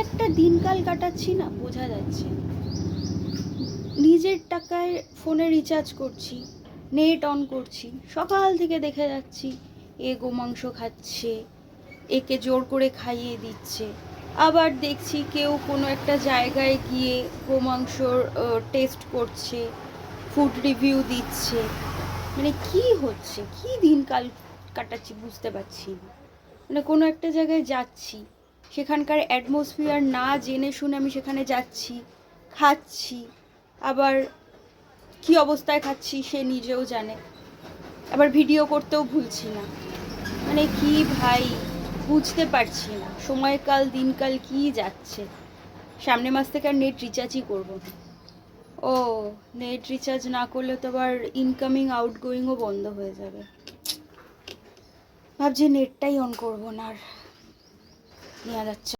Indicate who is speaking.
Speaker 1: একটা দিনকাল কাটাচ্ছি না, বোঝা যাচ্ছে। নিজের টাকায় ফোনে রিচার্জ করছি, নেট অন করছি, সকাল থেকে দেখে যাচ্ছি এ গোমাংস খাচ্ছে, একে জোর করে খাইয়ে দিচ্ছে। আবার দেখছি কেউ কোনো একটা জায়গায় গিয়ে গোমাংসর টেস্ট করছে, ফুড রিভিউ দিচ্ছে। মানে কি হচ্ছে, কি দিনকাল কাটাচ্ছি বুঝতে পারছি না। মানে কোনো একটা জায়গায় যাচ্ছি, সেখানকার অ্যাটমসফিয়ার না জেনে শুনে আমি সেখানে যাচ্ছি, খাচ্ছি, আবার কি অবস্থায় খাচ্ছি সে নিজেও জানে, আবার ভিডিও করতেও ভুলছি না। মানে কি ভাই, বুঝতে পারছি না সময়কাল দিনকাল কি যাচ্ছে। সামনের মাস থেকে আর নেট রিচার্জই করবো না। ও, নেট রিচার্জ না করলে তো আবার ইনকামিং আউটগোয়িংও বন্ধ হয়ে যাবে। ভাবছি নেটটাই অন করবো না, আর নেওয়া যাচ্ছে।